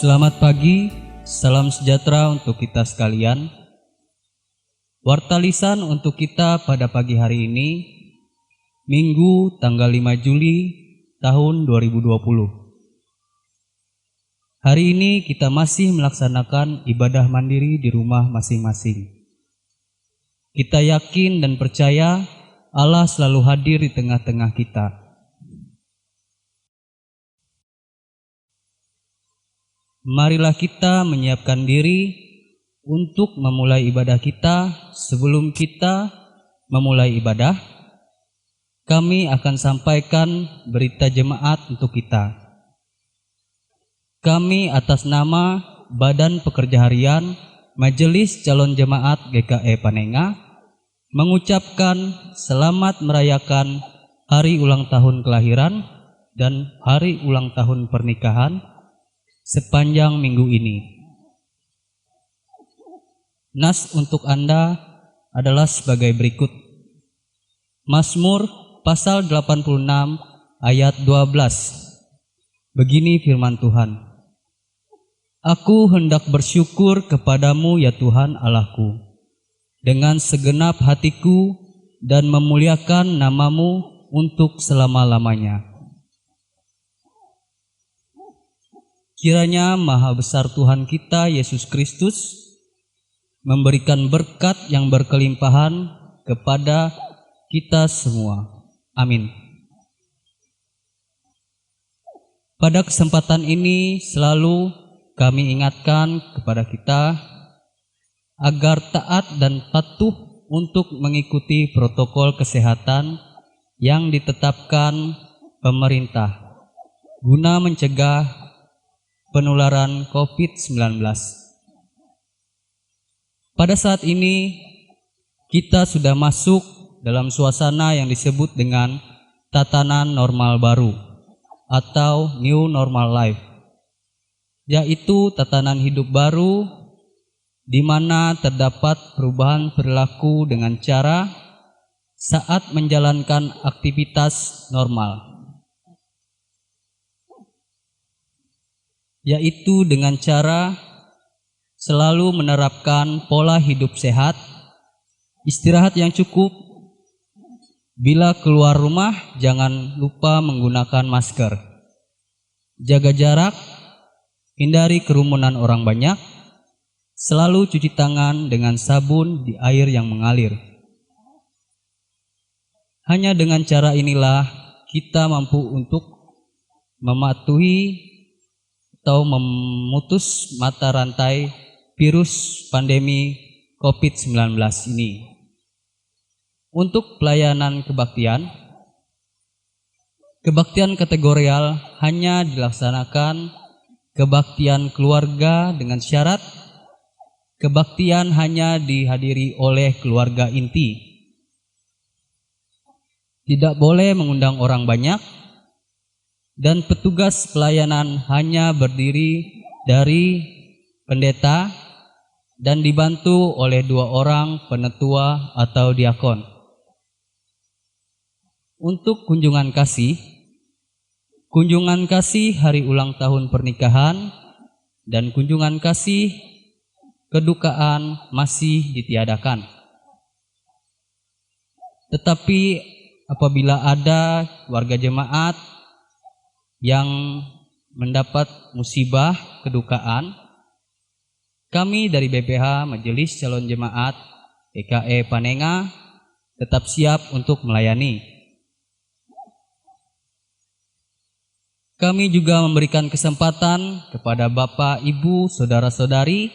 Selamat pagi, salam sejahtera untuk kita sekalian. Warta lisan untuk kita pada pagi hari ini, Minggu tanggal 5 Juli tahun 2020. Hari ini kita masih melaksanakan ibadah mandiri di rumah masing-masing. Kita yakin dan percaya Allah selalu hadir di tengah-tengah kita. Marilah kita menyiapkan diri untuk memulai ibadah kita. Sebelum kita memulai ibadah, kami akan sampaikan berita jemaat untuk kita. Kami atas nama Badan Pekerja Harian Majelis Calon Jemaat GKE Panenga mengucapkan selamat merayakan hari ulang tahun kelahiran dan hari ulang tahun pernikahan sepanjang minggu ini. Nas untuk Anda adalah sebagai berikut. Mazmur pasal 86 ayat 12. Begini firman Tuhan. Aku hendak bersyukur kepadamu ya Tuhan Allahku, dengan segenap hatiku dan memuliakan namamu untuk selama-lamanya. Kiranya Maha Besar Tuhan kita Yesus Kristus memberikan berkat yang berkelimpahan kepada kita semua. Amin. Pada kesempatan ini selalu kami ingatkan kepada kita agar taat dan patuh untuk mengikuti protokol kesehatan yang ditetapkan pemerintah guna mencegah penularan COVID-19. Pada saat ini kita sudah masuk dalam suasana yang disebut dengan tatanan normal baru atau new normal life, yaitu tatanan hidup baru di mana terdapat perubahan perilaku dengan cara saat menjalankan aktivitas normal, yaitu dengan cara selalu menerapkan pola hidup sehat, istirahat yang cukup, bila keluar rumah jangan lupa menggunakan masker, jaga jarak, hindari kerumunan orang banyak, selalu cuci tangan dengan sabun di air yang mengalir. Hanya dengan cara inilah kita mampu untuk mematuhi atau memutus mata rantai virus pandemi COVID-19 ini. Untuk pelayanan kebaktian kategorial hanya dilaksanakan kebaktian keluarga dengan syarat kebaktian hanya dihadiri oleh keluarga inti. Tidak boleh mengundang orang banyak, dan petugas pelayanan hanya berdiri dari pendeta dan dibantu oleh 2 orang penetua atau diakon. Untuk kunjungan kasih hari ulang tahun pernikahan dan kunjungan kasih kedukaan masih ditiadakan. Tetapi apabila ada warga jemaat yang mendapat musibah kedukaan, kami dari BPH Majelis Calon Jemaat GKE Panenga tetap siap untuk melayani. Kami juga memberikan kesempatan kepada Bapak, Ibu, Saudara-saudari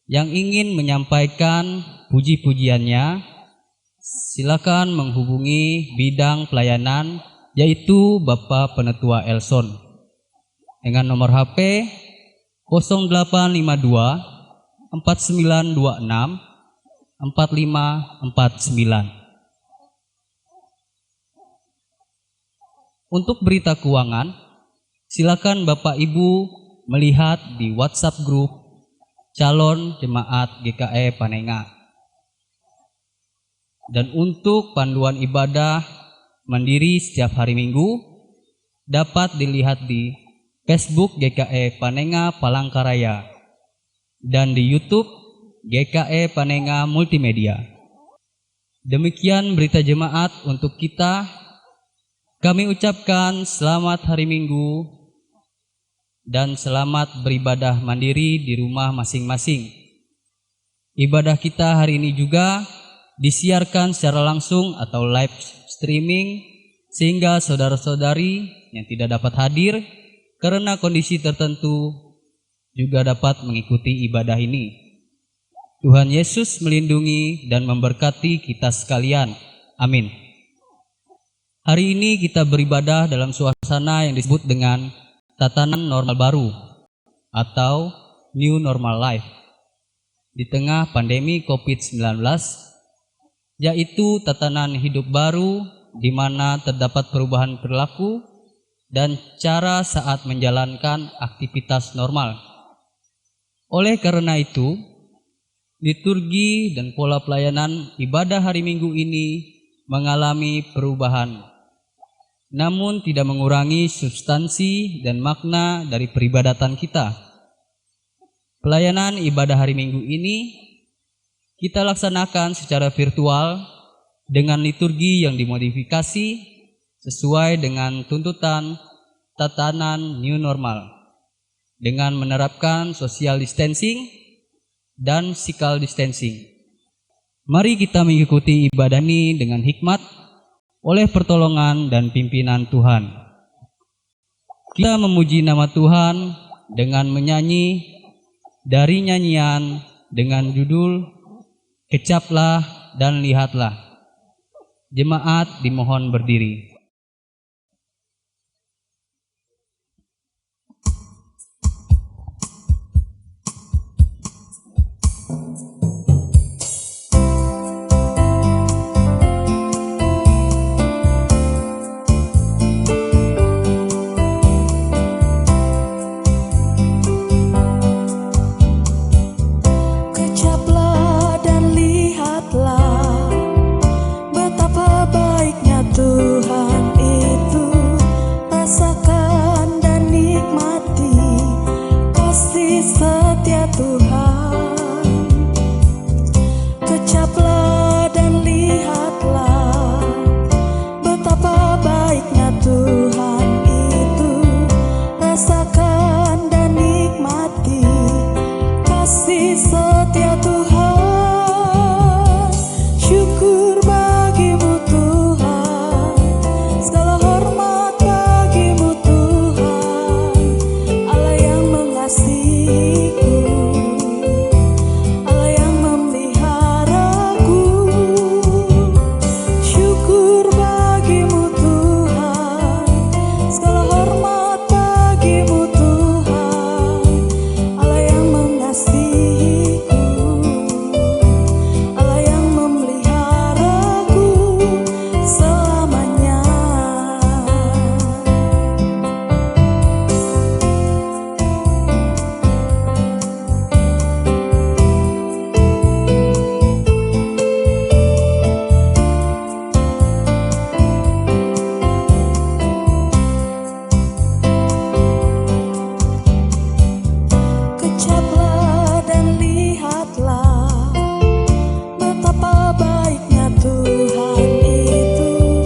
yang ingin menyampaikan puji-pujiannya. Silakan menghubungi bidang pelayanan, yaitu Bapak Penetua Elson dengan nomor HP 0852 4926 4549. Untuk berita keuangan, silakan Bapak Ibu melihat di WhatsApp grup Calon Jemaat GKE Panenga. Dan untuk panduan ibadah mandiri setiap hari Minggu dapat dilihat di Facebook GKE Panenga Palangkaraya, dan di YouTube GKE Panenga Multimedia. Demikian berita jemaat untuk kita. Kami ucapkan selamat hari Minggu dan selamat beribadah mandiri di rumah masing-masing. Ibadah kita hari ini juga disiarkan secara langsung atau live streaming, sehingga saudara-saudari yang tidak dapat hadir karena kondisi tertentu juga dapat mengikuti ibadah ini. Tuhan Yesus melindungi dan memberkati kita sekalian. Amin. Hari ini kita beribadah dalam suasana yang disebut dengan tatanan normal baru atau New Normal Life di tengah pandemi COVID-19, yaitu tatanan hidup baru di mana terdapat perubahan perilaku dan cara saat menjalankan aktivitas normal. Oleh karena itu, liturgi dan pola pelayanan ibadah hari Minggu ini mengalami perubahan, namun tidak mengurangi substansi dan makna dari peribadatan kita. Pelayanan ibadah hari Minggu ini kita laksanakan secara virtual dengan liturgi yang dimodifikasi sesuai dengan tuntutan tatanan new normal, dengan menerapkan social distancing dan physical distancing. Mari kita mengikuti ibadah ini dengan hikmat oleh pertolongan dan pimpinan Tuhan. Kita memuji nama Tuhan dengan menyanyi dari nyanyian dengan judul Kecaplah dan Lihatlah. Jemaat dimohon berdiri. Kecaplah dan lihatlah betapa baiknya Tuhan itu. Rasakan dan nikmati kasih setia Tuhan. Kecaplah dan lihatlah betapa baiknya Tuhan itu. Rasakan dan nikmati kasih setia Tuhan. Syukur bagimu Tuhan, segala hormat bagimu Tuhan, Allah yang mengasihiku, Allah yang memeliharaku. Syukur bagimu Tuhan, segala hormat bagimu Tuhan, Allah yang mengasihiku, Allah yang memeliharaku selamanya. Kecaplah dan lihatlah betapa baiknya Tuhan itu.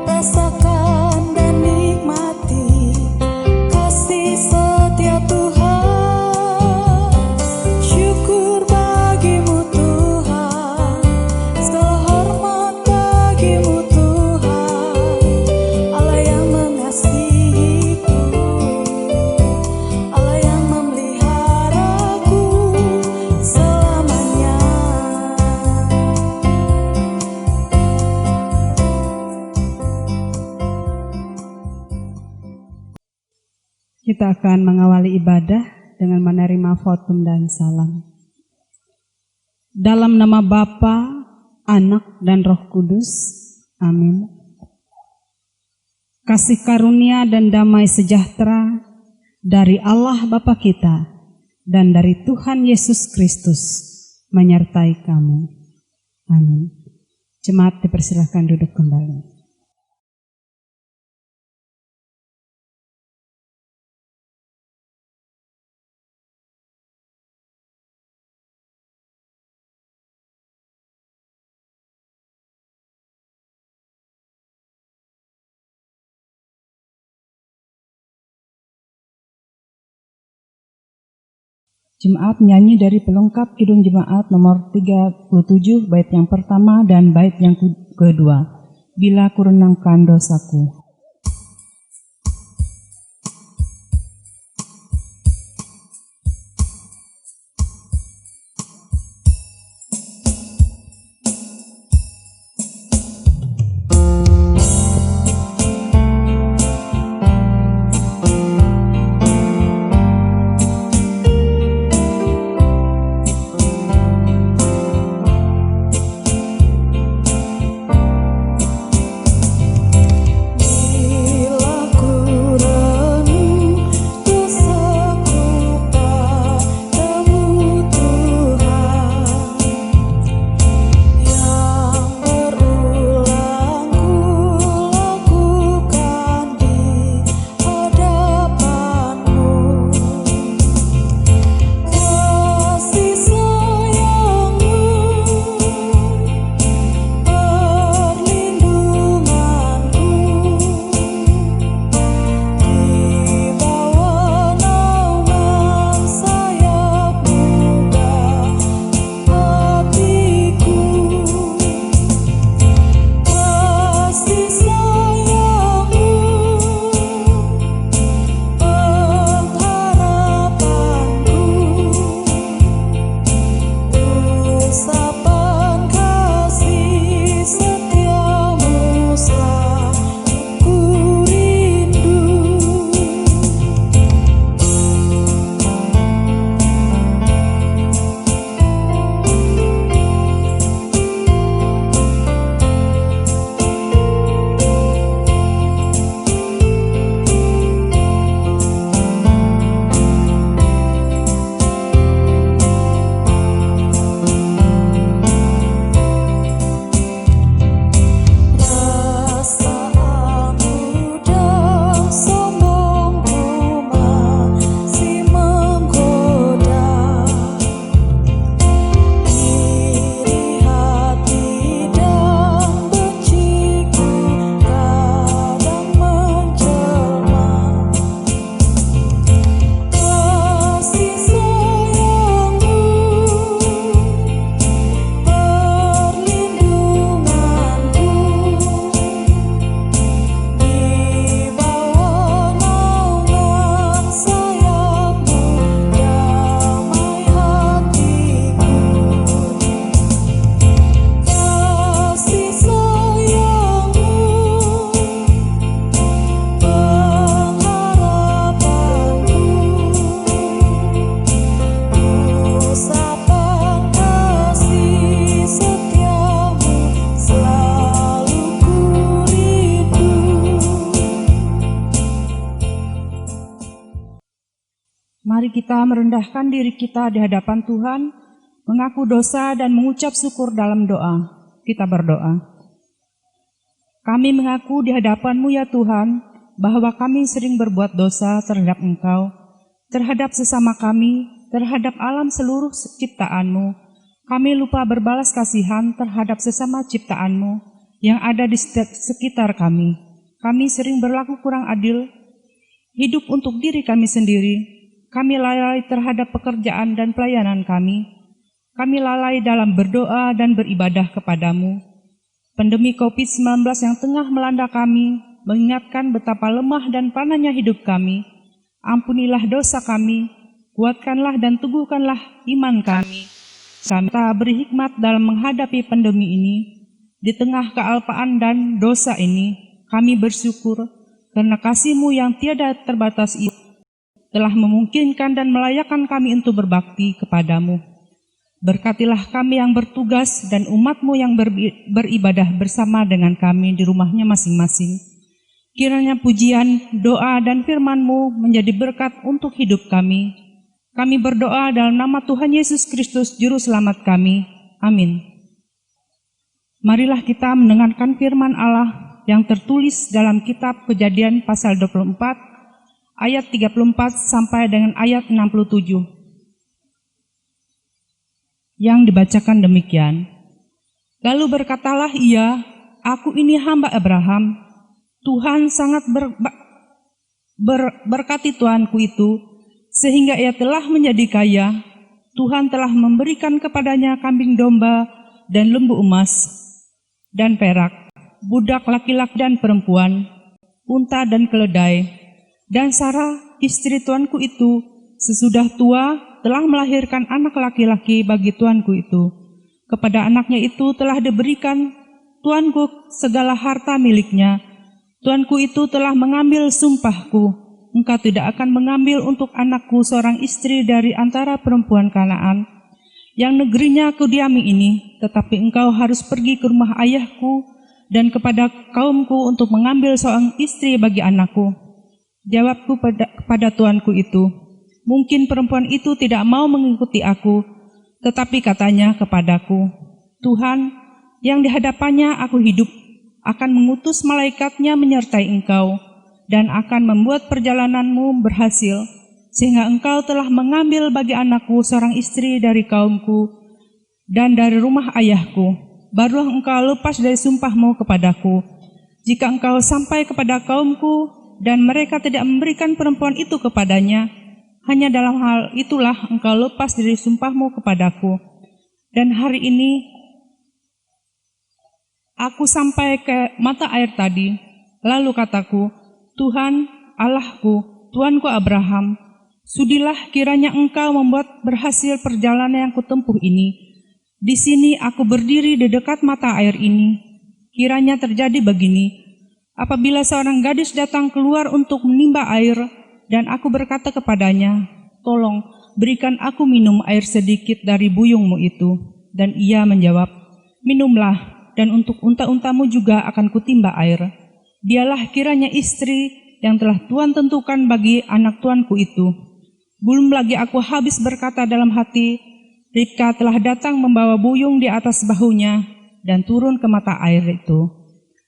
Rasakan dan nikmati kasih setia Tuhan. Syukur bagimu Tuhan, segala hormat bagimu Tuhan, Allah yang mengasihiku, Allah yang memeliharaku selamanya. Kita akan mengawali ibadah dengan menerima votum dan salam. Dalam nama Bapa, Anak, dan Roh Kudus. Amin. Kasih karunia dan damai sejahtera dari Allah Bapa kita dan dari Tuhan Yesus Kristus menyertai kamu. Amin. Jemaat dipersilahkan duduk kembali. Jemaat nyanyi dari pelengkap Kidung Jemaat nomor 37 bait yang pertama dan bait yang kedua. Bila kurenangkan dosaku. Mari kita merendahkan diri kita di hadapan Tuhan, mengaku dosa dan mengucap syukur dalam doa. Kita berdoa. Kami mengaku di hadapan-Mu ya Tuhan, bahwa kami sering berbuat dosa terhadap Engkau, terhadap sesama kami, terhadap alam seluruh ciptaan-Mu. Kami lupa berbalas kasihan terhadap sesama ciptaan-Mu yang ada di sekitar kami. Kami sering berlaku kurang adil, hidup untuk diri kami sendiri. Kami lalai terhadap pekerjaan dan pelayanan kami. Kami lalai dalam berdoa dan beribadah kepadamu. Pandemi COVID-19 yang tengah melanda kami mengingatkan betapa lemah dan panahnya hidup kami. Ampunilah dosa kami, kuatkanlah dan teguhkanlah iman kami. Kami tak berhikmat dalam menghadapi pandemi ini. Di tengah kealpaan dan dosa ini, kami bersyukur karena kasih-Mu yang tiada terbatas itu telah memungkinkan dan melayakkan kami untuk berbakti kepadamu. Berkatilah kami yang bertugas dan umat-Mu yang beribadah bersama dengan kami di rumahnya masing-masing. Kiranya pujian, doa, dan firman-Mu menjadi berkat untuk hidup kami. Kami berdoa dalam nama Tuhan Yesus Kristus, Juru Selamat kami. Amin. Marilah kita mendengarkan firman Allah yang tertulis dalam kitab Kejadian pasal 24, ayat 34 sampai dengan ayat 67. Yang dibacakan demikian. Lalu berkatalah ia, aku ini hamba Abraham. Tuhan sangat berkati tuanku itu, Sehingga ia telah menjadi kaya, Tuhan telah memberikan kepadanya kambing domba dan lembu emas dan perak, budak laki-laki dan perempuan, unta dan keledai. Dan Sarah, istri tuanku itu, sesudah tua telah melahirkan anak laki-laki bagi tuanku itu. Kepada anaknya itu telah diberikan tuanku segala harta miliknya. Tuanku itu telah mengambil sumpahku, engkau tidak akan mengambil untuk anakku seorang istri dari antara perempuan Kanaan yang negerinya kudiami ini, tetapi engkau harus pergi ke rumah ayahku dan kepada kaumku untuk mengambil seorang istri bagi anakku. Jawabku kepada tuanku itu, mungkin perempuan itu tidak mau mengikuti aku, tetapi katanya kepadaku, Tuhan yang di hadapannya aku hidup akan mengutus malaikatnya menyertai engkau dan akan membuat perjalananmu berhasil, sehingga engkau telah mengambil bagi anakku seorang istri dari kaumku dan dari rumah ayahku. Barulah engkau lepas dari sumpahmu kepadaku. Jika engkau sampai kepada kaumku dan mereka tidak memberikan perempuan itu kepadanya, hanya dalam hal itulah engkau lepas dari sumpahmu kepadaku. Dan hari ini aku sampai ke mata air tadi, lalu kataku, Tuhan Allahku, Tuanku Abraham, sudilah kiranya engkau membuat berhasil perjalanan yang kutempuh ini. Di sini aku berdiri di dekat mata air ini. Kiranya terjadi begini, apabila seorang gadis datang keluar untuk menimba air, dan aku berkata kepadanya, tolong berikan aku minum air sedikit dari buyungmu itu. Dan ia menjawab, minumlah, dan untuk unta-untamu juga akan kutimba air. Dialah kiranya istri yang telah Tuhan tentukan bagi anak tuanku itu. Belum lagi aku habis berkata dalam hati, Ribka telah datang membawa buyung di atas bahunya dan turun ke mata air itu.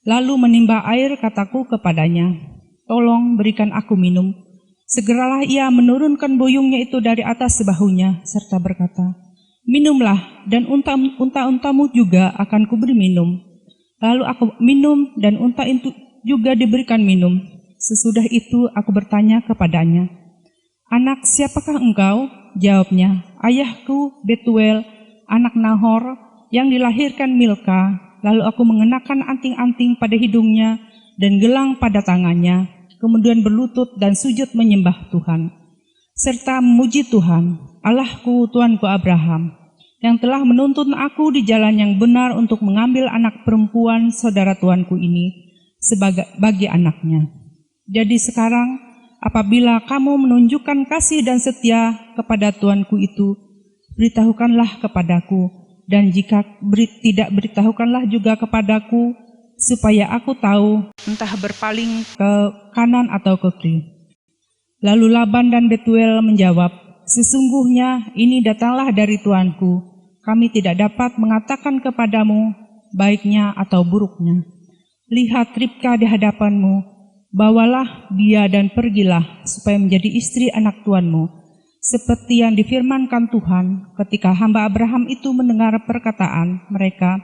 Lalu menimba air, kataku kepadanya, tolong berikan aku minum. Segeralah ia menurunkan buyungnya itu dari atas bahunya, serta berkata, minumlah, dan unta-untamu juga akan kuberi minum. Lalu aku minum, dan unta itu juga diberikan minum. Sesudah itu aku bertanya kepadanya, anak, siapakah engkau? Jawabnya, ayahku Betuel, anak Nahor, yang dilahirkan Milka. Lalu aku mengenakan anting-anting pada hidungnya dan gelang pada tangannya, kemudian berlutut dan sujud menyembah Tuhan, serta memuji Tuhan, Allahku, Tuanku Abraham, yang telah menuntun aku di jalan yang benar untuk mengambil anak perempuan saudara tuanku ini bagi anaknya. Jadi sekarang, apabila kamu menunjukkan kasih dan setia kepada tuanku itu, beritahukanlah kepadaku, dan jika tidak beritahukanlah juga kepadaku, supaya aku tahu entah berpaling ke kanan atau ke kiri. Lalu Laban dan Betuel menjawab, sesungguhnya ini datanglah dari tuanku, kami tidak dapat mengatakan kepadamu baiknya atau buruknya. Lihat Ribka di hadapanmu, bawalah dia dan pergilah supaya menjadi istri anak tuanmu, seperti yang difirmankan Tuhan ketika hamba Abraham itu mendengar perkataan mereka.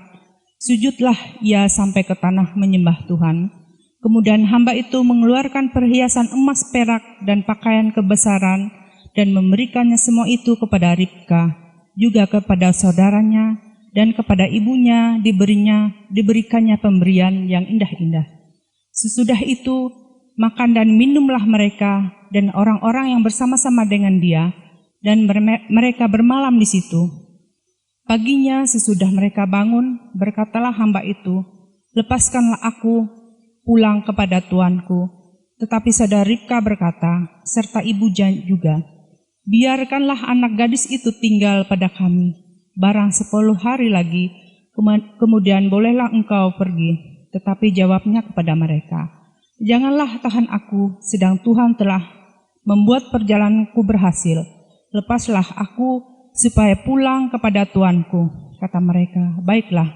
Sujudlah ia sampai ke tanah menyembah Tuhan. Kemudian hamba itu mengeluarkan perhiasan emas, perak, dan pakaian kebesaran dan memberikannya semua itu kepada Ribka, juga kepada saudaranya dan kepada ibunya diberikannya pemberian yang indah-indah. Sesudah itu makan dan minumlah mereka dan orang-orang yang bersama-sama dengan dia, dan mereka bermalam di situ. Paginya sesudah mereka bangun, berkatalah hamba itu, lepaskanlah aku pulang kepada tuanku. Tetapi saudara Ribka berkata, serta ibu juga, biarkanlah anak gadis itu tinggal pada kami, barang 10 hari lagi, kemudian bolehlah engkau pergi. Tetapi jawabnya kepada mereka, janganlah tahan aku, sedang Tuhan telah membuat perjalananku berhasil. Lepaslah aku supaya pulang kepada tuanku. Kata mereka, baiklah,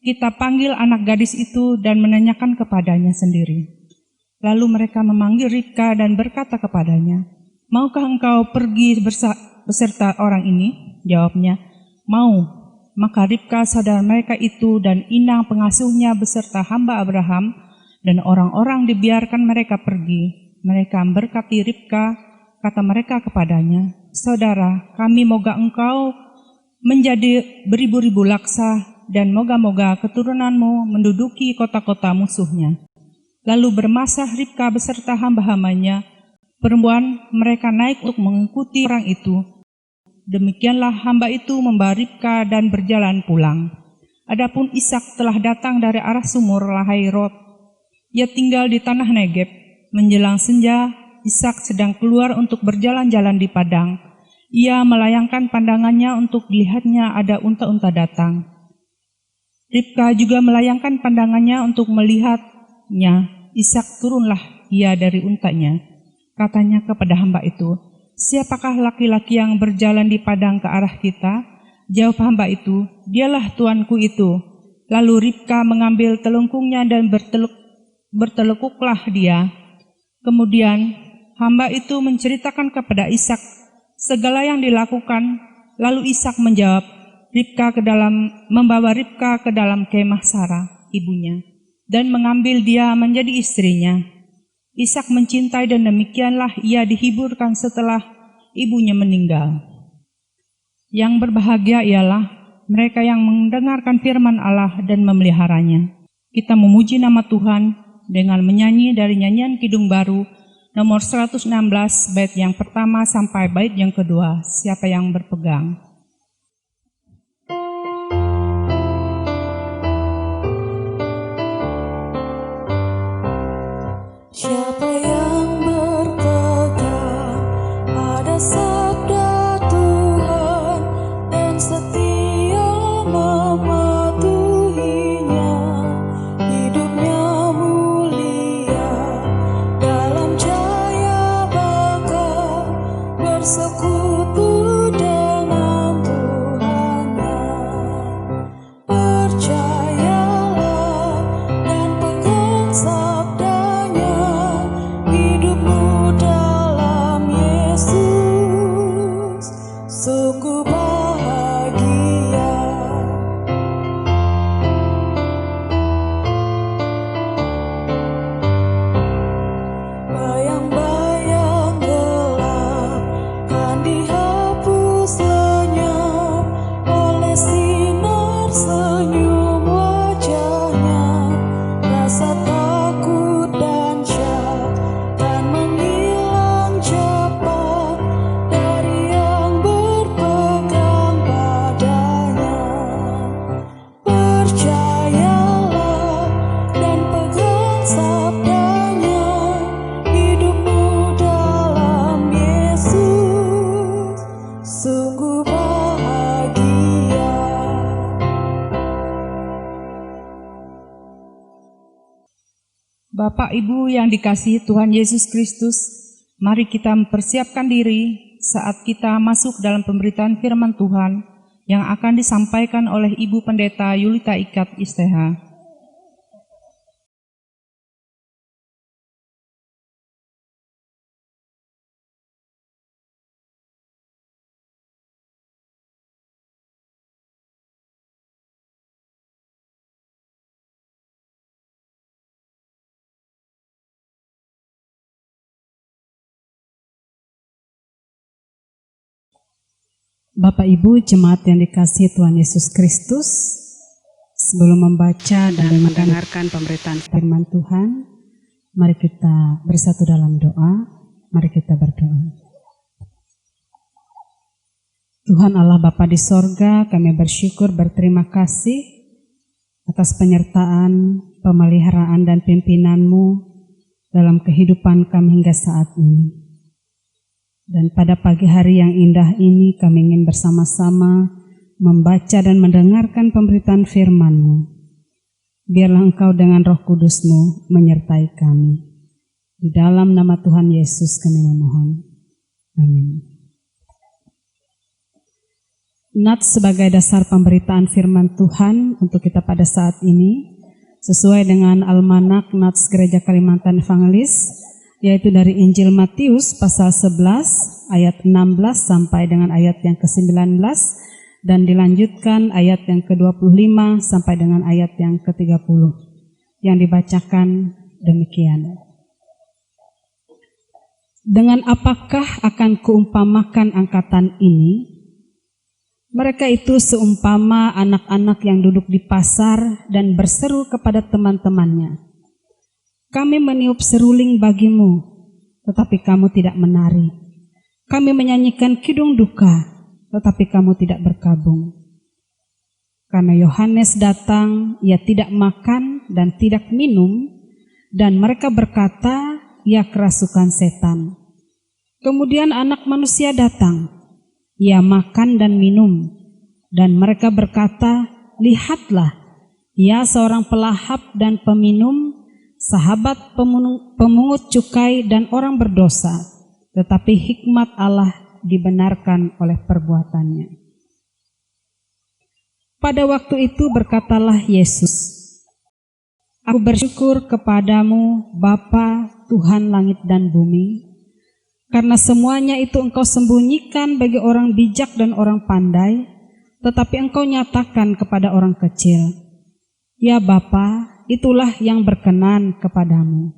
kita panggil anak gadis itu dan menanyakan kepadanya sendiri. Lalu mereka memanggil Ribka dan berkata kepadanya, maukah engkau pergi beserta orang ini? Jawabnya, mau. Maka Ribka saudara mereka itu dan inang pengasuhnya beserta hamba Abraham dan orang-orang dibiarkan mereka pergi. Mereka memberkati Ribka Kata mereka kepadanya, "Saudara, kami moga engkau menjadi beribu-ribu laksa, dan moga-moga keturunanmu menduduki kota-kota musuhnya." Lalu bermasah Ribka beserta hamba-hambanya, perempuan mereka naik untuk mengikuti orang itu. Demikianlah hamba itu membawa Ribka dan berjalan pulang. Adapun Ishak telah datang dari arah sumur Lahairot. Ia tinggal di tanah Negeb. Menjelang senja, Ishak sedang keluar untuk berjalan-jalan di padang. Ia melayangkan pandangannya untuk dilihatnya ada unta-unta datang. Ribka juga melayangkan pandangannya untuk melihatnya. Ishak turunlah ia dari untanya. Katanya kepada hamba itu, "Siapakah laki-laki yang berjalan di padang ke arah kita?" Jawab hamba itu, "Dialah tuanku itu." Lalu Ribka mengambil telungkungnya dan bertelekuklah dia. Kemudian hamba itu menceritakan kepada Ishak segala yang dilakukan. Lalu Ishak menjawab, membawa Ribka ke dalam kemah Sarah, ibunya, dan mengambil dia menjadi istrinya. Ishak mencintai dan demikianlah ia dihiburkan setelah ibunya meninggal. Yang berbahagia ialah mereka yang mendengarkan firman Allah dan memeliharanya. Kita memuji nama Tuhan dengan menyanyi dari nyanyian Kidung Baru nomor 116 bait yang pertama sampai bait yang kedua. Siapa yang berpegang? Siapa yang berpegang pada sabda Tuhan dan setia mematuhinya, hidupnya mulia dalam cahaya bakal bersekutu dengan Tuhannya. Percayalah dan pegang sabdanya, hidupmu dalam Yesus sungguh bahagia. Bayang-bayang gelap kan dihapus lenyap oleh sinar senyum wajahnya. Rasa takut dan syak kan menghilang cepat dari yang berpegang padanya. Percayalah dan pegang sabdanya, hidupmu dalam Yesus sungguh bahagia. Bapak Ibu yang dikasihi Tuhan Yesus Kristus, mari kita mempersiapkan diri saat kita masuk dalam pemberitaan firman Tuhan yang akan disampaikan oleh Ibu Pendeta Yulita Ikat STH. Bapak Ibu jemaat yang dikasihi Tuhan Yesus Kristus, sebelum membaca dan mendengarkan pemberitaan firman Tuhan, mari kita bersatu dalam doa. Mari kita berdoa. Tuhan Allah Bapa di sorga, kami bersyukur berterima kasih atas penyertaan, pemeliharaan dan pimpinan-Mu dalam kehidupan kami hingga saat ini. Dan pada pagi hari yang indah ini kami ingin bersama-sama membaca dan mendengarkan pemberitaan firman-Mu. Biarlah Engkau dengan Roh Kudus-Mu menyertai kami. Di dalam nama Tuhan Yesus kami memohon. Amin. Nats sebagai dasar pemberitaan firman Tuhan untuk kita pada saat ini sesuai dengan Almanak Nats Gereja Kalimantan Evangelis, yaitu dari Injil Matius pasal 11 ayat 16 sampai dengan ayat yang ke-19 dan dilanjutkan ayat yang ke-25 sampai dengan ayat yang ke-30 yang dibacakan demikian. Dengan apakah akan kuumpamakan angkatan ini? Mereka itu seumpama anak-anak yang duduk di pasar dan berseru kepada teman-temannya, "Kami meniup seruling bagimu, tetapi kamu tidak menari. Kami menyanyikan kidung duka, tetapi kamu tidak berkabung." Karena Yohanes datang, ia tidak makan dan tidak minum, dan mereka berkata, "Ia kerasukan setan." Kemudian Anak Manusia datang, ia makan dan minum, dan mereka berkata, "Lihatlah, ia seorang pelahap dan peminum, sahabat pemungut cukai dan orang berdosa, tetapi hikmat Allah dibenarkan oleh perbuatannya." Pada waktu itu berkatalah Yesus, "Aku bersyukur kepadamu, Bapa, Tuhan langit dan bumi, karena semuanya itu Engkau sembunyikan bagi orang bijak dan orang pandai, tetapi Engkau nyatakan kepada orang kecil. Ya Bapa, itulah yang berkenan kepadamu.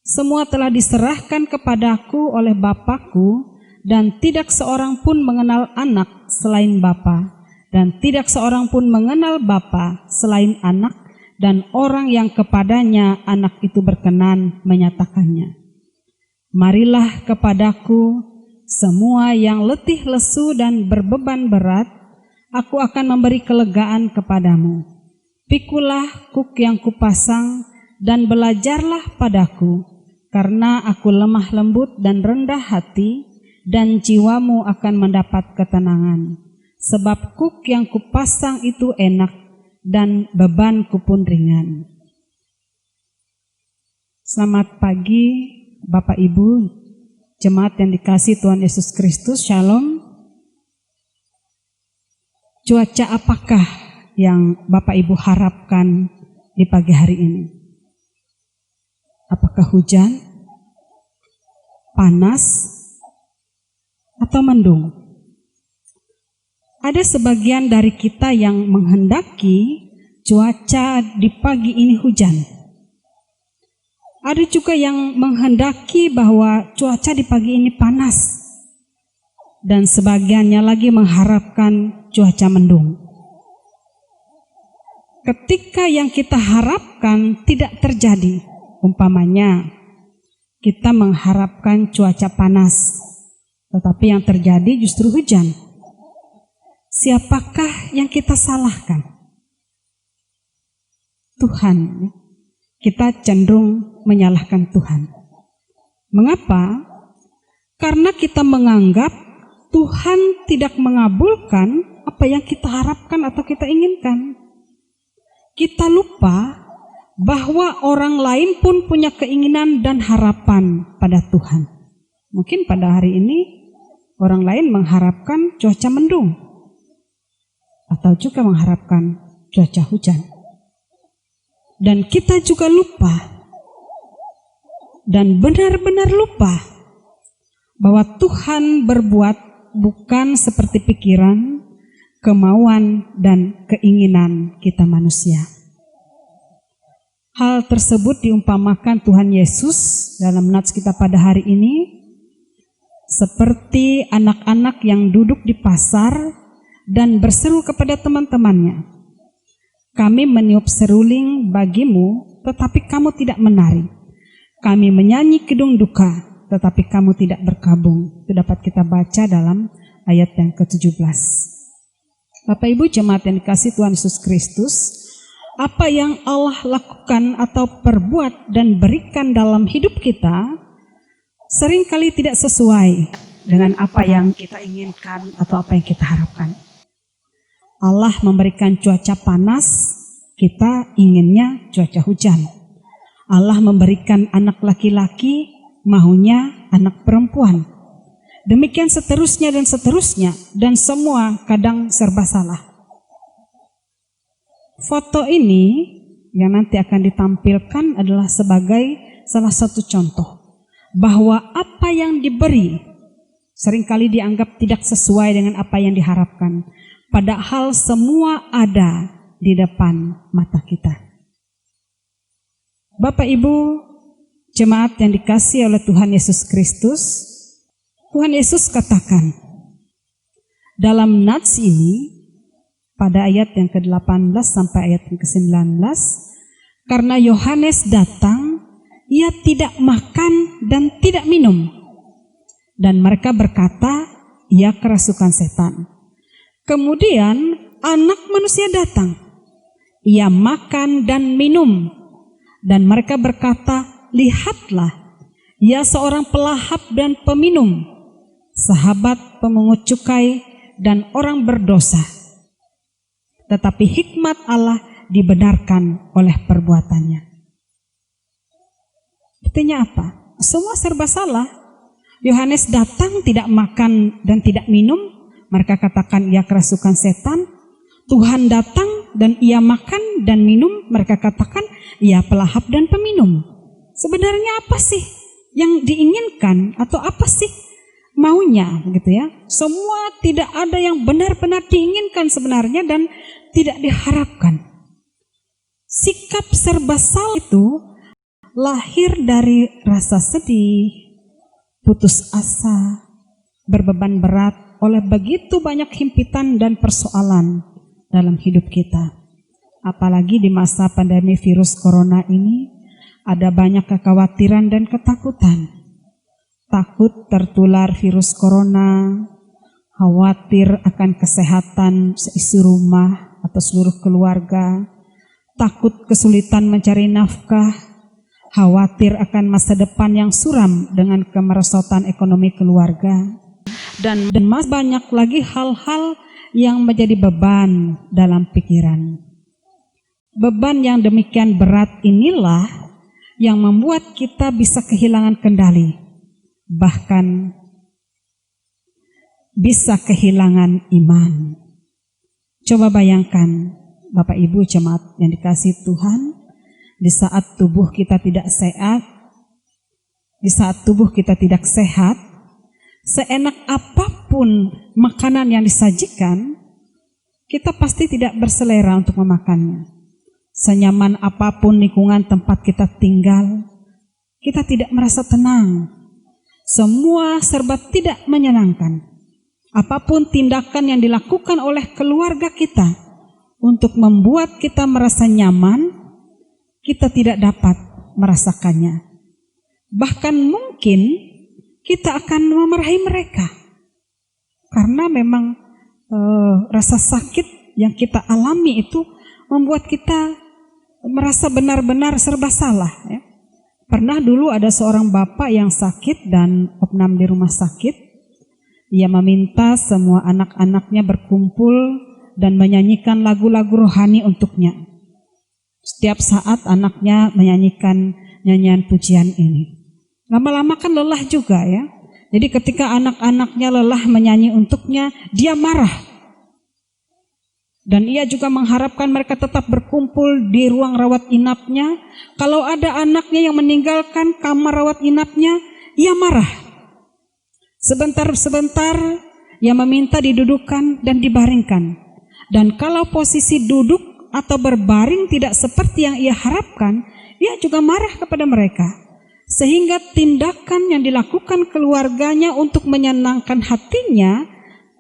Semua telah diserahkan kepadaku oleh Bapakku, dan tidak seorang pun mengenal anak selain Bapa, dan tidak seorang pun mengenal Bapa selain anak, dan orang yang kepadanya anak itu berkenan menyatakannya. Marilah kepadaku semua yang letih lesu dan berbeban berat, aku akan memberi kelegaan kepadamu. Pikulah kuk yang kupasang dan belajarlah padaku, karena aku lemah lembut dan rendah hati, dan jiwamu akan mendapat ketenangan. Sebab kuk yang kupasang itu enak, dan bebanku pun ringan. Selamat pagi Bapak Ibu, jemaat yang dikasihi Tuhan Yesus Kristus, Shalom. Cuaca apakah yang Bapak Ibu harapkan di pagi hari ini? Apakah hujan, panas, atau mendung? Ada sebagian dari kita yang menghendaki cuaca di pagi ini hujan. Ada juga yang menghendaki bahwa cuaca di pagi ini panas. Dan sebagiannya lagi mengharapkan cuaca mendung. Ketika yang kita harapkan tidak terjadi, umpamanya kita mengharapkan cuaca panas, tetapi yang terjadi justru hujan. Siapakah yang kita salahkan? Tuhan. Kita cenderung menyalahkan Tuhan. Mengapa? Karena kita menganggap Tuhan tidak mengabulkan apa yang kita harapkan atau kita inginkan. Kita lupa bahwa orang lain pun punya keinginan dan harapan pada Tuhan. Mungkin pada hari ini orang lain mengharapkan cuaca mendung, atau juga mengharapkan cuaca hujan. Dan kita juga lupa, dan benar-benar lupa, bahwa Tuhan berbuat bukan seperti pikiran, kemauan, dan keinginan kita manusia. Hal tersebut diumpamakan Tuhan Yesus dalam nats kita pada hari ini, seperti anak-anak yang duduk di pasar dan berseru kepada teman-temannya, "Kami meniup seruling bagimu, tetapi kamu tidak menari. Kami menyanyi kidung duka, tetapi kamu tidak berkabung." Itu dapat kita baca dalam ayat yang ke-17. Bapak Ibu jemaat yang dikasihi Tuhan Yesus Kristus, apa yang Allah lakukan atau perbuat dan berikan dalam hidup kita seringkali tidak sesuai dengan apa yang kita inginkan atau apa yang kita harapkan. Allah memberikan cuaca panas, kita inginnya cuaca hujan. Allah memberikan anak laki-laki, maunya anak perempuan. Demikian seterusnya, dan semua kadang serba salah. Foto ini yang nanti akan ditampilkan adalah sebagai salah satu contoh bahwa apa yang diberi seringkali dianggap tidak sesuai dengan apa yang diharapkan. Padahal semua ada di depan mata kita. Bapak Ibu, Jemaat yang dikasihi oleh Tuhan Yesus Kristus, Tuhan Yesus katakan dalam nats ini pada ayat yang ke-18 sampai ayat yang ke-19, karena Yohanes datang, ia tidak makan dan tidak minum. Dan mereka berkata, ia kerasukan setan. Kemudian Anak Manusia datang, ia makan dan minum. Dan mereka berkata, lihatlah, ia seorang pelahap dan peminum, sahabat pemungut cukai dan orang berdosa. Tetapi hikmat Allah dibenarkan oleh perbuatannya. Artinya apa? Semua serba salah. Yohanes datang tidak makan dan tidak minum, mereka katakan ia kerasukan setan. Tuhan datang dan ia makan dan minum, mereka katakan ia pelahap dan peminum. Sebenarnya apa sih yang diinginkan atau apa sih maunya gitu ya? Semua tidak ada yang benar-benar diinginkan sebenarnya dan tidak diharapkan. Sikap serba salah itu lahir dari rasa sedih, putus asa, berbeban berat oleh begitu banyak himpitan dan persoalan dalam hidup kita. Apalagi di masa pandemi virus corona ini, ada banyak kekhawatiran dan ketakutan. Takut tertular virus corona, khawatir akan kesehatan seisi rumah atau seluruh keluarga, takut kesulitan mencari nafkah, khawatir akan masa depan yang suram dengan kemerosotan ekonomi keluarga, dan masih banyak lagi hal-hal yang menjadi beban dalam pikiran. Beban yang demikian berat inilah yang membuat kita bisa kehilangan kendali, bahkan bisa kehilangan iman. Coba bayangkan, Bapak Ibu jemaat yang dikasihi Tuhan, di saat tubuh kita tidak sehat, seenak apapun makanan yang disajikan, kita pasti tidak berselera untuk memakannya. Senyaman apapun lingkungan tempat kita tinggal, kita tidak merasa tenang. Semua serba tidak menyenangkan. Apapun tindakan yang dilakukan oleh keluarga kita untuk membuat kita merasa nyaman, kita tidak dapat merasakannya. Bahkan mungkin kita akan memarahi mereka karena memang rasa sakit yang kita alami itu membuat kita merasa benar-benar serba salah ya. Pernah dulu ada seorang bapak yang sakit dan opnam di rumah sakit. Ia meminta semua anak-anaknya berkumpul dan menyanyikan lagu-lagu rohani untuknya. Setiap saat anaknya menyanyikan nyanyian pujian ini. Lama-lama kan lelah juga ya. Jadi ketika anak-anaknya lelah menyanyi untuknya, dia marah. Dan ia juga mengharapkan mereka tetap berkumpul di ruang rawat inapnya. Kalau ada anaknya yang meninggalkan kamar rawat inapnya, ia marah. Sebentar-sebentar ia meminta didudukan dan dibaringkan. Dan kalau posisi duduk atau berbaring tidak seperti yang ia harapkan, ia juga marah kepada mereka. Sehingga tindakan yang dilakukan keluarganya untuk menyenangkan hatinya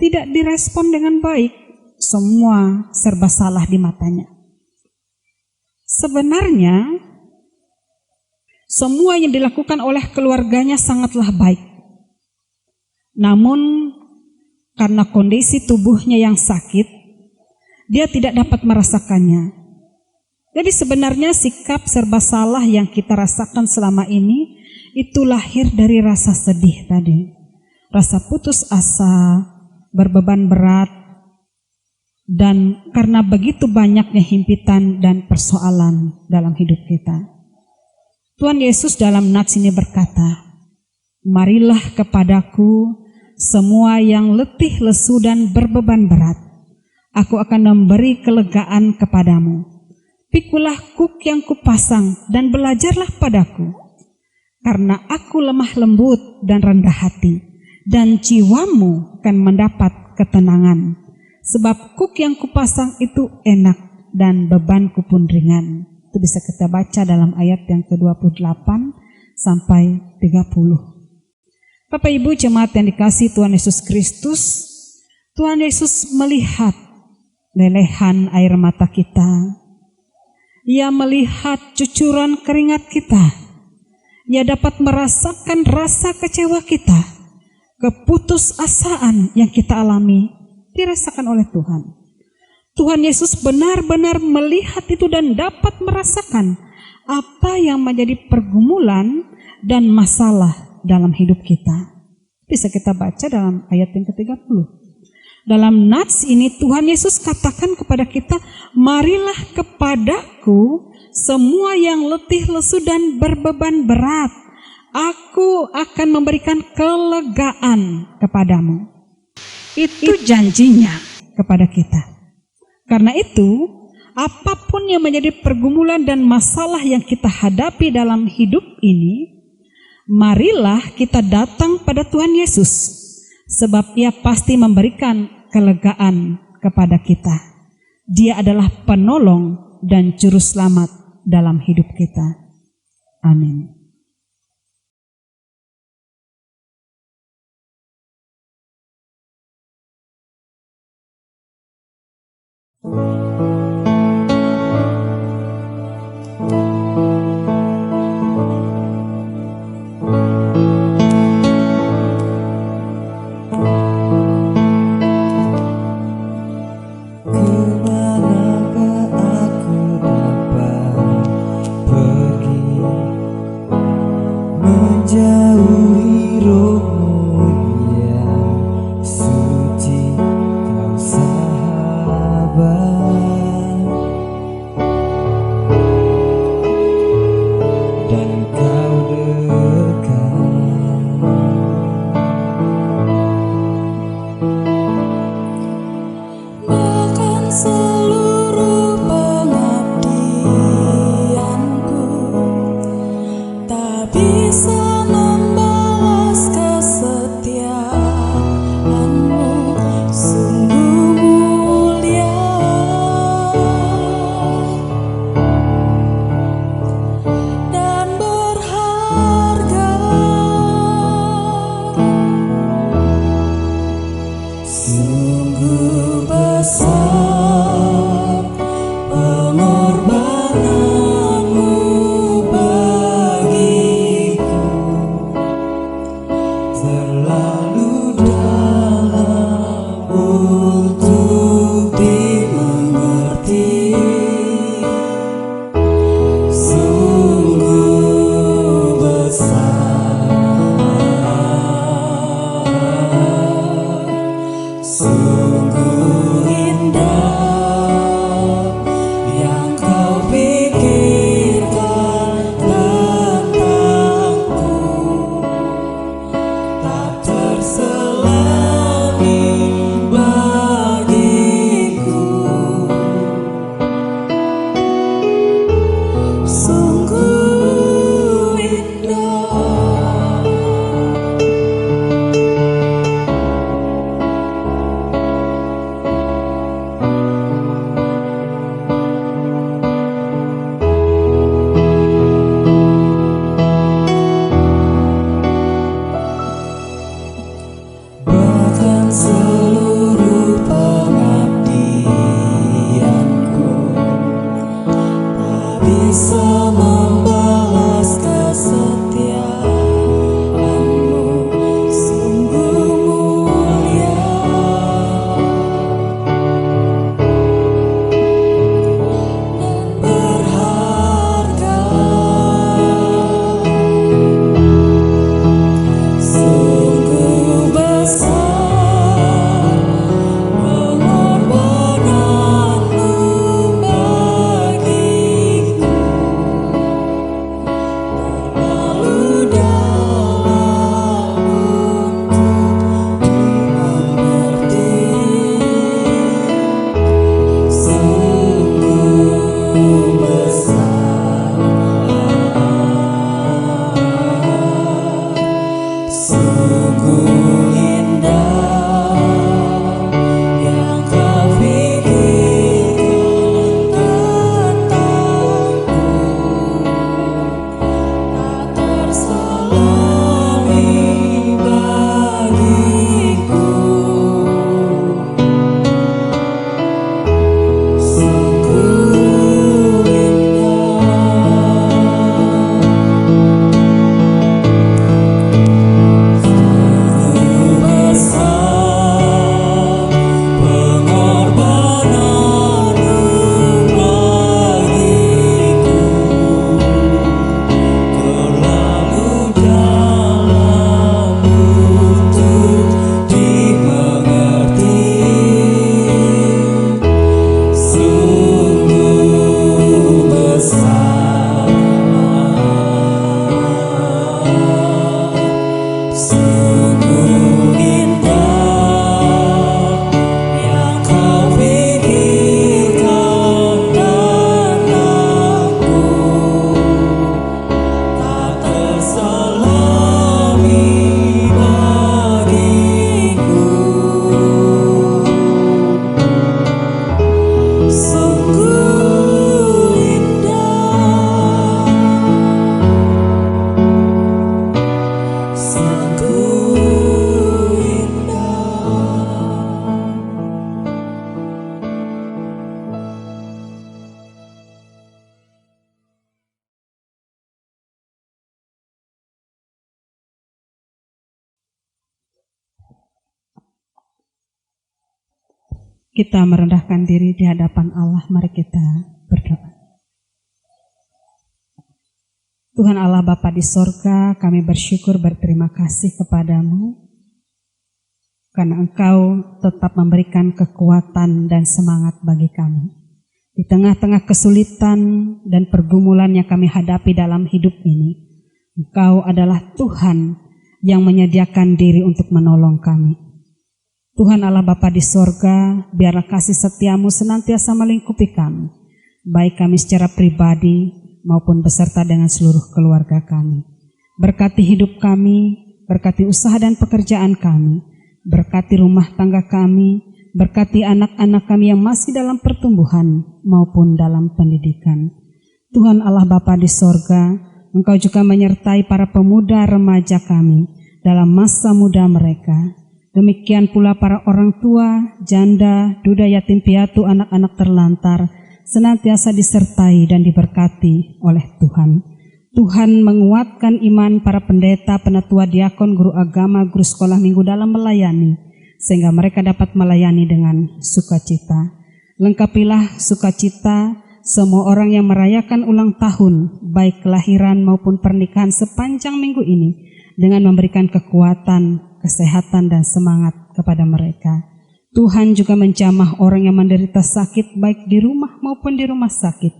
tidak direspon dengan baik. Semua serba salah di matanya. Sebenarnya semua yang dilakukan oleh keluarganya sangatlah baik. Namun karena kondisi tubuhnya yang sakit, dia tidak dapat merasakannya. Jadi sebenarnya sikap serba salah yang kita rasakan selama ini itu lahir dari rasa sedih tadi. Rasa putus asa, berbeban berat, dan karena begitu banyaknya himpitan dan persoalan dalam hidup kita. Tuhan Yesus dalam nats ini berkata, marilah kepadaku semua yang letih lesu dan berbeban berat, aku akan memberi kelegaan kepadamu. Pikulah kuk yang kupasang dan belajarlah padaku, karena aku lemah lembut dan rendah hati, dan jiwamu akan mendapat ketenangan. Sebab kuk yang kupasang itu enak dan bebanku pun ringan. Itu bisa kita baca dalam ayat yang ke-28 sampai 30. Bapak Ibu jemaat yang dikasihi Tuhan Yesus Kristus, Tuhan Yesus melihat lelehan air mata kita. Ia melihat cucuran keringat kita. Ia dapat merasakan rasa kecewa kita. Keputusasaan yang kita alami dirasakan oleh Tuhan. Tuhan Yesus benar-benar melihat itu dan dapat merasakan apa yang menjadi pergumulan dan masalah dalam hidup kita. Bisa kita baca dalam ayat yang ke-30. Dalam nats ini Tuhan Yesus katakan kepada kita, marilah kepadaku semua yang letih lesu dan berbeban berat. Aku akan memberikan kelegaan kepadamu. Itu janjinya kepada kita. Karena itu, apapun yang menjadi pergumulan dan masalah yang kita hadapi dalam hidup ini, marilah kita datang pada Tuhan Yesus. Sebab Ia pasti memberikan kelegaan kepada kita. Dia adalah penolong dan juru selamat dalam hidup kita. Amin. Menjauhi rohmu yang suci, kau sahabat, dan kau dekat. Bahkan seluruh pengabdianku tak bisa membalas kesetiaanmu, sungguh mulia dan berharga. Sungguh besar pengorbananmu bagiku. Kita merendahkan diri di hadapan Allah, mari kita berdoa. Tuhan Allah Bapa di sorga, kami bersyukur berterima kasih kepadamu karena Engkau tetap memberikan kekuatan dan semangat bagi kami. Di tengah-tengah kesulitan dan pergumulan yang kami hadapi dalam hidup ini, Engkau adalah Tuhan yang menyediakan diri untuk menolong kami. Tuhan Allah Bapa di sorga, biarlah kasih setiamu senantiasa melingkupi kami, baik kami secara pribadi maupun beserta dengan seluruh keluarga kami. Berkati hidup kami, berkati usaha dan pekerjaan kami, berkati rumah tangga kami, berkati anak-anak kami yang masih dalam pertumbuhan maupun dalam pendidikan. Tuhan Allah Bapa di sorga, Engkau juga menyertai para pemuda remaja kami dalam masa muda mereka. Demikian pula para orang tua, janda, duda, yatim piatu, anak-anak terlantar, senantiasa disertai dan diberkati oleh Tuhan. Tuhan menguatkan iman para pendeta, penatua, diakon, guru agama, guru sekolah minggu dalam melayani, sehingga mereka dapat melayani dengan sukacita. Lengkapilah sukacita semua orang yang merayakan ulang tahun, baik kelahiran maupun pernikahan sepanjang minggu ini, dengan memberikan kekuatan, kesehatan dan semangat kepada mereka. Tuhan juga menjamah orang yang menderita sakit baik di rumah maupun di rumah sakit,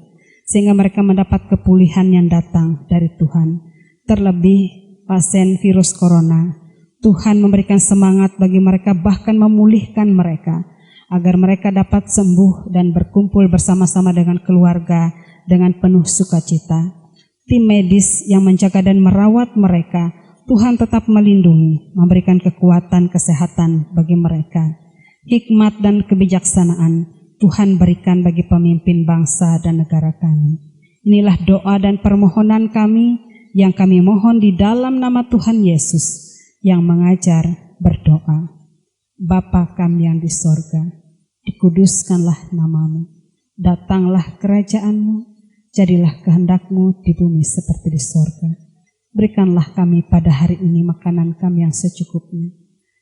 sehingga mereka mendapat kepulihan yang datang dari Tuhan. Terlebih pasien virus corona, Tuhan memberikan semangat bagi mereka, bahkan memulihkan mereka, agar mereka dapat sembuh dan berkumpul bersama-sama dengan keluarga dengan penuh sukacita. Tim medis yang menjaga dan merawat mereka, Tuhan tetap melindungi, memberikan kekuatan kesehatan bagi mereka. Hikmat dan kebijaksanaan Tuhan berikan bagi pemimpin bangsa dan negara kami. Inilah doa dan permohonan kami yang kami mohon di dalam nama Tuhan Yesus yang mengajar berdoa. Bapa kami yang di sorga, dikuduskanlah namamu, datanglah kerajaanmu, jadilah kehendakmu di bumi seperti di sorga. Berikanlah kami pada hari ini makanan kami yang secukupnya,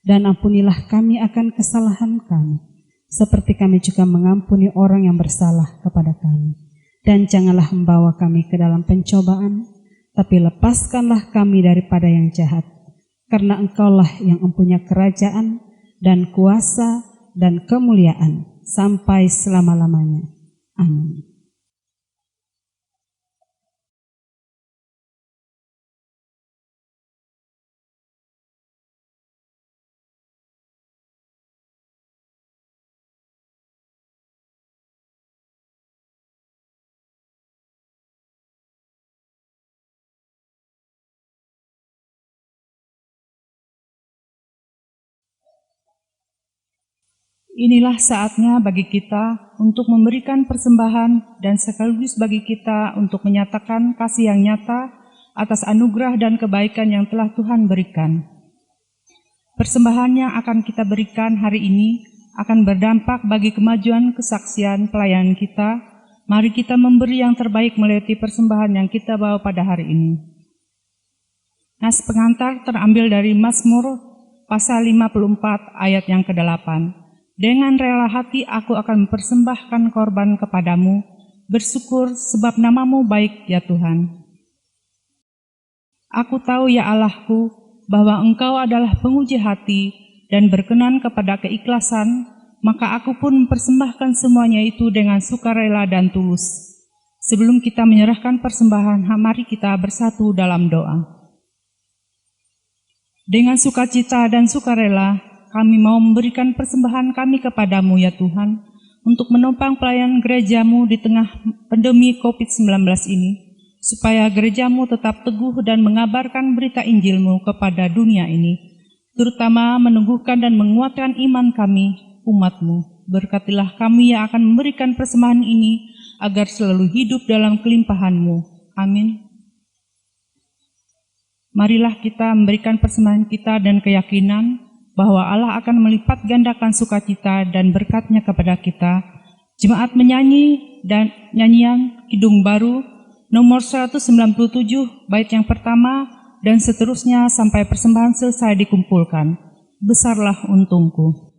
dan ampunilah kami akan kesalahan kami, seperti kami juga mengampuni orang yang bersalah kepada kami. Dan janganlah membawa kami ke dalam pencobaan, tapi lepaskanlah kami daripada yang jahat, karena Engkaulah yang mempunyai kerajaan dan kuasa dan kemuliaan sampai selama-lamanya. Amin. Inilah saatnya bagi kita untuk memberikan persembahan dan sekaligus bagi kita untuk menyatakan kasih yang nyata atas anugerah dan kebaikan yang telah Tuhan berikan. Persembahan yang akan kita berikan hari ini akan berdampak bagi kemajuan kesaksian pelayanan kita. Mari kita memberi yang terbaik melalui persembahan yang kita bawa pada hari ini. Nas pengantar terambil dari Mazmur pasal 54 ayat yang ke-8. Dengan rela hati aku akan mempersembahkan korban kepadamu, bersyukur sebab namamu baik ya Tuhan. Aku tahu ya Allahku, bahwa Engkau adalah penguji hati dan berkenan kepada keikhlasan, maka aku pun mempersembahkan semuanya itu dengan sukarela dan tulus. Sebelum kita menyerahkan persembahan, mari kita bersatu dalam doa. Dengan sukacita dan sukarela, kami mau memberikan persembahan kami kepadamu ya Tuhan, untuk menopang pelayanan gerejamu di tengah pandemi COVID-19 ini, supaya gerejamu tetap teguh dan mengabarkan berita Injilmu kepada dunia ini, terutama menumbuhkan dan menguatkan iman kami, umatmu. Berkatilah kami yang akan memberikan persembahan ini, agar selalu hidup dalam kelimpahanmu. Amin. Marilah kita memberikan persembahan kita dan keyakinan bahwa Allah akan melipat gandakan sukacita dan berkat-Nya kepada kita. Jemaat menyanyi dan nyanyian Kidung Baru nomor 197 bait yang pertama dan seterusnya sampai persembahan selesai dikumpulkan. Besarlah untungku.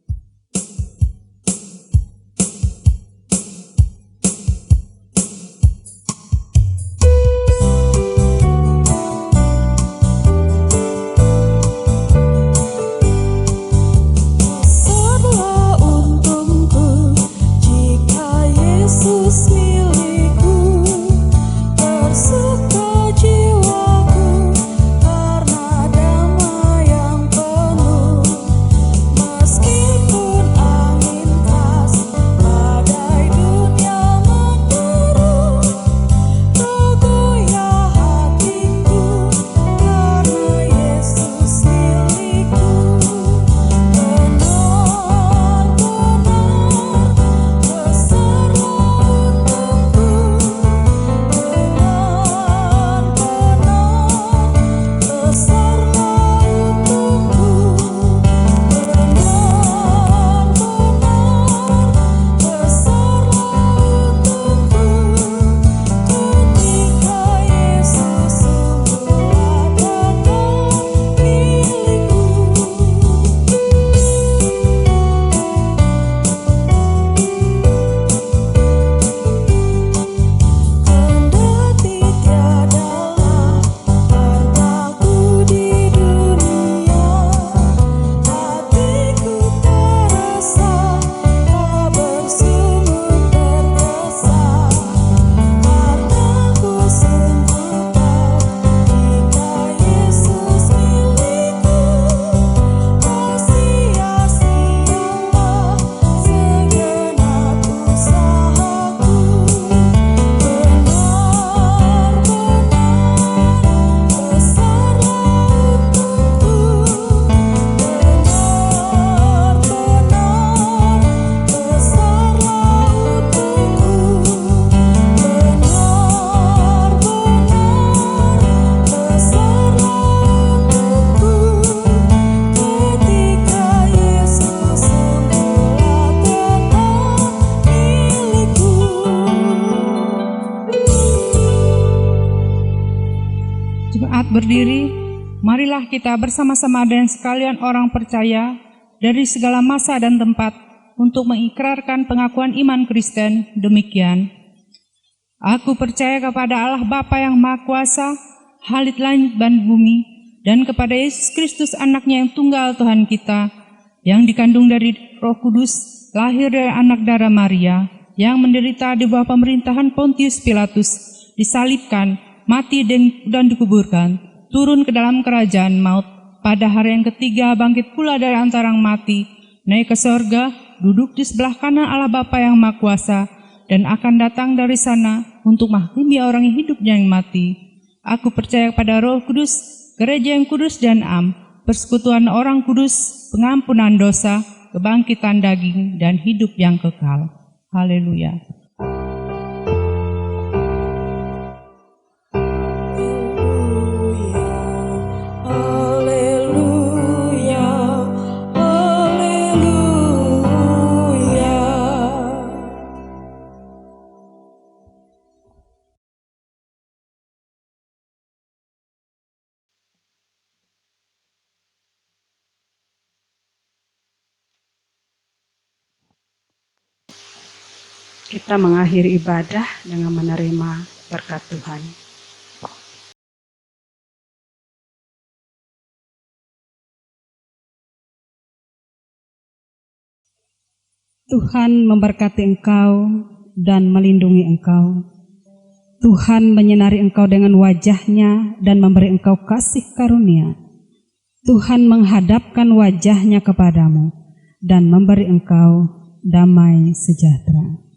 marilah kita bersama-sama dengan sekalian orang percaya dari segala masa dan tempat untuk mengikrarkan pengakuan iman Kristen demikian. Aku percaya kepada Allah Bapa yang Maha Kuasa, Khalid langit dan bumi, dan kepada Yesus Kristus anaknya yang tunggal Tuhan kita, yang dikandung dari Roh Kudus, lahir dari anak darah Maria, yang menderita di bawah pemerintahan Pontius Pilatus, disalibkan, mati dan dikuburkan, turun ke dalam kerajaan maut, pada hari yang ketiga bangkit pula dari antara yang mati, naik ke sorga, duduk di sebelah kanan Allah Bapa yang Maha Kuasa, dan akan datang dari sana untuk menghakimi orang yang hidup dan yang mati. Aku percaya pada Roh Kudus, gereja yang kudus dan am, persekutuan orang kudus, pengampunan dosa, kebangkitan daging, dan hidup yang kekal. Haleluya. Haleluya, haleluya. Kita mengakhiri ibadah dengan menerima berkat Tuhan. Tuhan memberkati engkau dan melindungi engkau. Tuhan menyinari engkau dengan wajah-Nya dan memberi engkau kasih karunia. Tuhan menghadapkan wajah-Nya kepadamu dan memberi engkau damai sejahtera.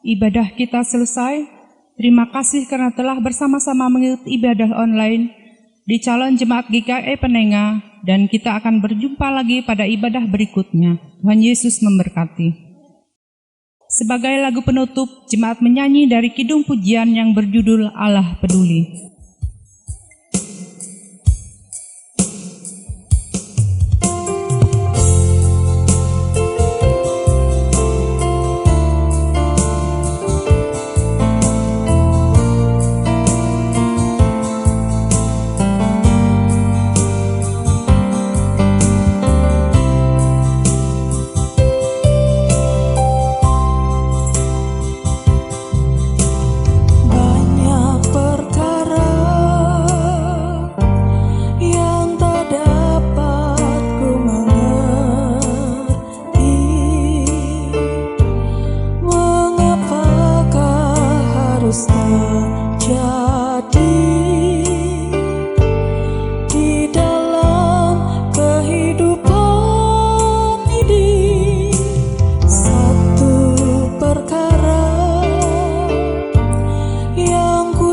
Ibadah kita selesai. Terima kasih karena telah bersama-sama mengikuti ibadah online di calon jemaat GKI Penenga, dan kita akan berjumpa lagi pada ibadah berikutnya. Tuhan Yesus memberkati. Sebagai lagu penutup, jemaat menyanyi dari kidung pujian yang berjudul Allah Peduli. Banyak perkara yang tak dapat ku mengerti. Mengapakah harus terjadi di dalam kehidupan ini? Satu perkara yang ku